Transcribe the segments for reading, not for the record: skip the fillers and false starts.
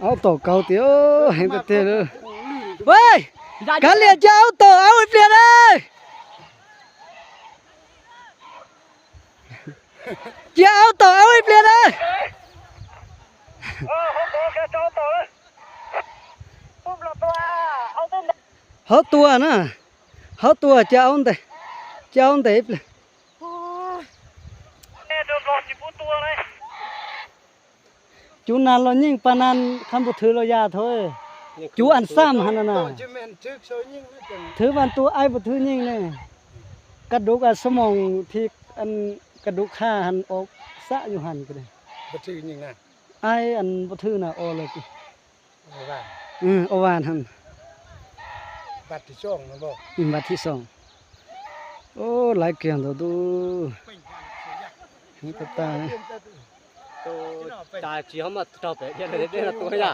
áo tổ cầu tiểu hình thật thế nữa喂赶紧叫áo tổ áo ít liền đây叫áo tổ áo ít liền đây hốt tua nữa hốt tua cho ông đây ít liền chú nan lo nhưng pan nan không bút thứ lo ya thôi chú ăn sam hả nè thứ ban tu ai bút thứ nhưng nàyกระดูกสมองที่อันกระดูกขาหันออกสะอยู่หันก็ได้บถือยังนะไออันบถือน่ะออเลยโอวานหันบัตรที่สองนะบ่บัตรที่สองโอ้หลายเกี่ยงตัวดูนี่ตาตาจีเขามาตอบไปเดี๋ยวเดี๋ยวตัว呀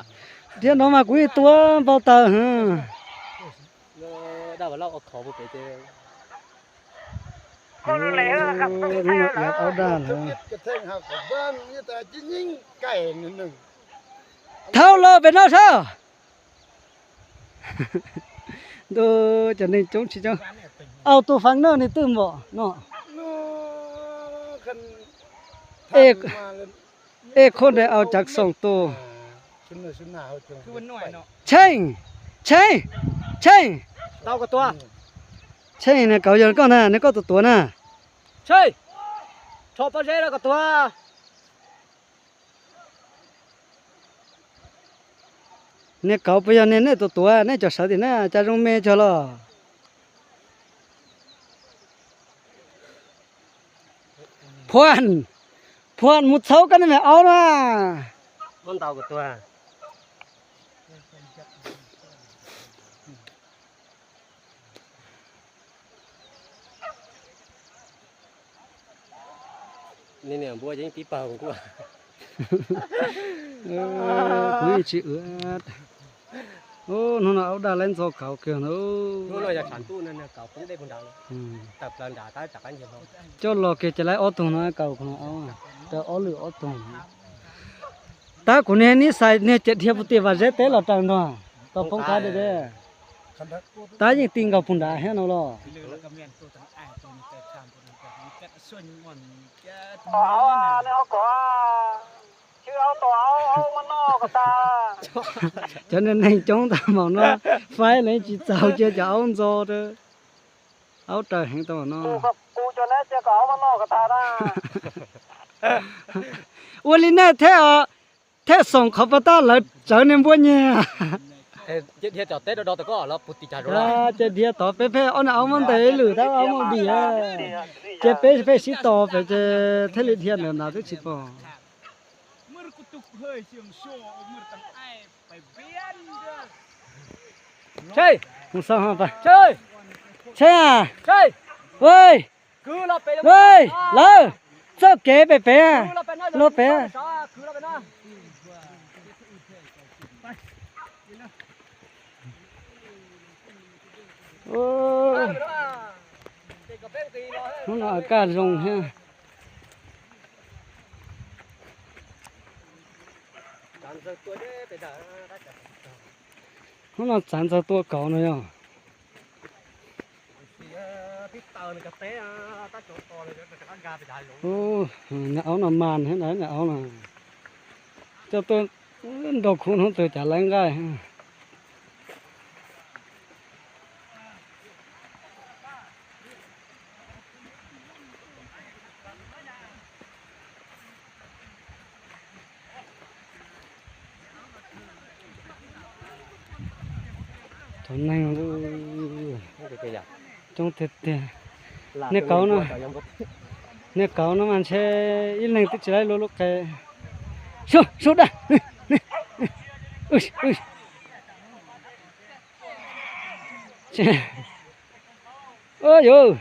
เดี๋ยวน้องมาคุยตัวเบาตาฮะได้ว่าเราเอาขอบุไปเจออยากเอาด้านเลยเท่าเลยเป็นเอาเท่าดูจะนี่จงชิจังเอาตัวฟังเนอนี่ตื่นบ่เนาะเอกคนได้เอาจากสองตัวใช่ใช่ใช่เต้ากับตัวใช่เนี่ยเก่าอย่างก็น่ะนี่ก็ตัวน่ะใช่ชอบปลาเช่แล้วกับตัวเนี่ยเก่าไปอย่างเนี่ยตัวเนี่ยจะสัตว์เนี่ยจะรงเมย์จะล่ะพวนมุดเสากันไม่เอานะมันเต้ากับตัวนี่เนี่ยบัวยังตีเป่าของกูคุยชิเอือดโอ้นู่นเอาดาเล่นโซ่เขาเกี่ยวนู้นู่นเราอยากฉันตู้นั่นเนี่ยเก่าผมได้บนดาวแต่ปลาด่าตายจากกันเยอะเขาเจ้าหลอกเกจะไล่ออตรงนั้นเก่าของเอาแต่ออหรือออตรงตาคนนี้นี่ใส่เนี่ยเจ็ดเทียบปฏิวัติเจ๊หล่อจังเนาะต่อพงค้าเด้อตายังติงกับปุ่นด่าให้เราหรอเอาก่อนชื่อเอาตัวเอามันนอกกับตา cho nên anh chúng ta bảo nó phải lấy chỉ giàu chưa cho ông rồi đó áo trời hàng tao nóกูcho nó chưa cóมันนอกกับตาได้วันนี้เนี่ยthếส่งเขาไปตาเลยเจอเนี่ยบัวเนี่ยเดี๋ยวจอดเต้ดอตะก็แล้วปุติจ่ารู้จะเดี๋ยวต่อไปเอามันเตะหรือถ้าเอามันเบียจะไปสิต่อไปจะเทเลเทียนเนี่ยน่าจะสิปอใช่มึงสาวไปใช่ใช่ใช่เว้ยคือเราไปเว้ยเลยเจ้าเก๋ไปรถไปโอ้nó là cá rồng ha nó là sản ra tua cỏ này à ô áo là màn thế đấy là áo là cho tôi đồ khuôn không tôi trả láng gai thằng này trong thịt nè cậu nó mà xe ít lần tích lại lúc cái xuống đây ôi yo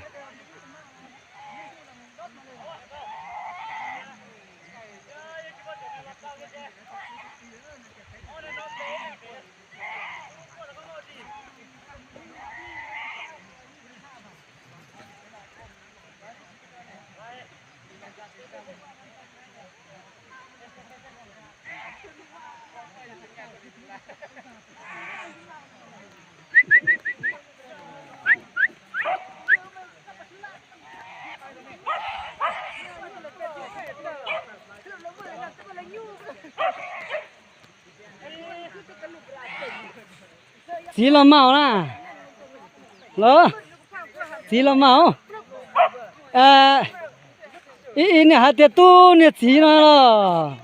สีละเมานะเหรอสีละเมาอีเนี่ยหาเตตู้เนี่ยสีนะล่ะ